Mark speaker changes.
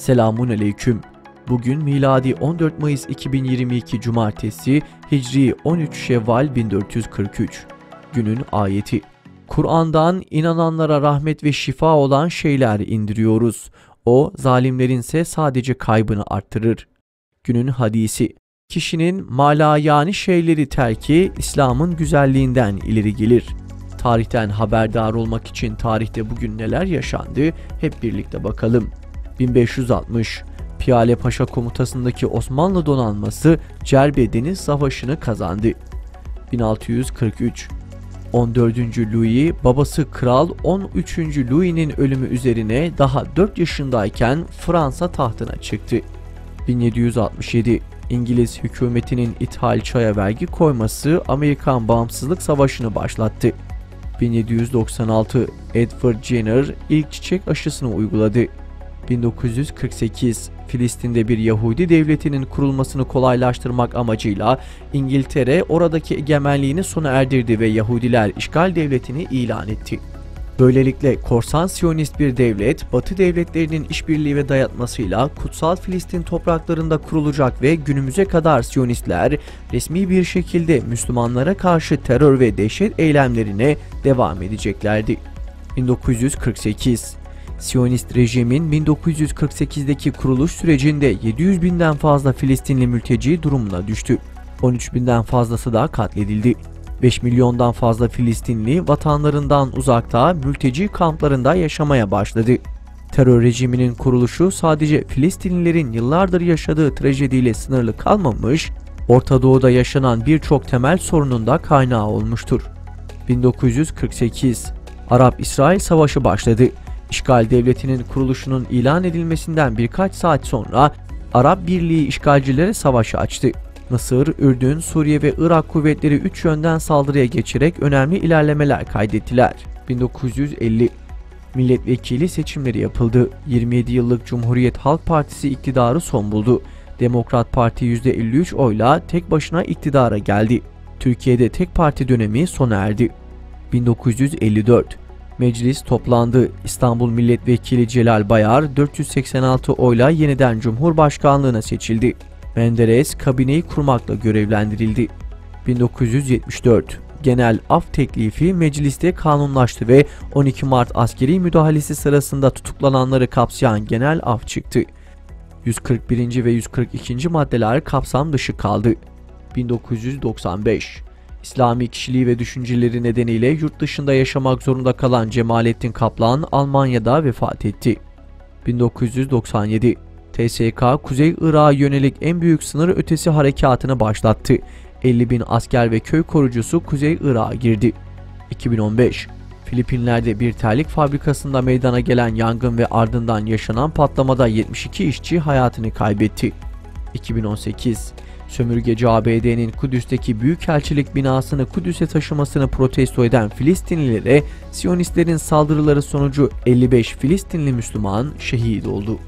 Speaker 1: Selamun aleyküm. Bugün miladi 14 Mayıs 2022 Cumartesi, Hicri 13 Şevval 1443. Günün ayeti. Kur'an'dan inananlara rahmet ve şifa olan şeyler indiriyoruz. O, zalimlerinse sadece kaybını arttırır. Günün hadisi. Kişinin malayani şeyleri terki, İslam'ın güzelliğinden ileri gelir. Tarihten haberdar olmak için tarihte bugün neler yaşandı, hep birlikte bakalım. 1560, Piyale Paşa komutasındaki Osmanlı donanması Cerbe Deniz Savaşı'nı kazandı. 1643, 14. Louis, babası Kral 13. Louis'nin ölümü üzerine daha 4 yaşındayken Fransa tahtına çıktı. 1767, İngiliz hükümetinin ithal çaya vergi koyması Amerikan Bağımsızlık Savaşı'nı başlattı. 1796, Edward Jenner ilk çiçek aşısını uyguladı. 1948, Filistin'de bir Yahudi devletinin kurulmasını kolaylaştırmak amacıyla İngiltere oradaki egemenliğini sona erdirdi ve Yahudiler işgal devletini ilan etti. Böylelikle korsan Siyonist bir devlet, Batı devletlerinin işbirliği ve dayatmasıyla Kutsal Filistin topraklarında kurulacak ve günümüze kadar Siyonistler resmi bir şekilde Müslümanlara karşı terör ve dehşet eylemlerine devam edeceklerdi. 1948, Siyonist rejimin 1948'deki kuruluş sürecinde 700 binden fazla Filistinli mülteci durumuna düştü. 13 binden fazlası da katledildi. 5 milyondan fazla Filistinli vatanlarından uzakta mülteci kamplarında yaşamaya başladı. Terör rejiminin kuruluşu sadece Filistinlilerin yıllardır yaşadığı trajediyle sınırlı kalmamış, Orta Doğu'da yaşanan birçok temel sorunun da kaynağı olmuştur. 1948, Arap-İsrail Savaşı başladı. İşgal devletinin kuruluşunun ilan edilmesinden birkaç saat sonra Arap Birliği işgalcilere savaşı açtı. Mısır, Ürdün, Suriye ve Irak kuvvetleri 3 yönden saldırıya geçerek önemli ilerlemeler kaydettiler. 1950, milletvekili seçimleri yapıldı. 27 yıllık Cumhuriyet Halk Partisi iktidarı son buldu. Demokrat Parti %53 oyla tek başına iktidara geldi. Türkiye'de tek parti dönemi sona erdi. 1954, meclis toplandı. İstanbul Milletvekili Celal Bayar 486 oyla yeniden Cumhurbaşkanlığına seçildi. Menderes kabineyi kurmakla görevlendirildi. 1974, genel af teklifi mecliste kanunlaştı ve 12 Mart askeri müdahalesi sırasında tutuklananları kapsayan genel af çıktı. 141. ve 142. maddeler kapsam dışı kaldı. 1995, İslami kişiliği ve düşünceleri nedeniyle yurt dışında yaşamak zorunda kalan Cemalettin Kaplan Almanya'da vefat etti. 1997, TSK Kuzey Irak'a yönelik en büyük sınır ötesi harekatını başlattı. 50.000 asker ve köy korucusu Kuzey Irak'a girdi. 2015, Filipinler'de bir terlik fabrikasında meydana gelen yangın ve ardından yaşanan patlamada 72 işçi hayatını kaybetti. 2018, sömürgeci ABD'nin Kudüs'teki büyükelçilik binasını Kudüs'e taşımasını protesto eden Filistinlilere Siyonistlerin saldırıları sonucu 55 Filistinli Müslüman şehit oldu.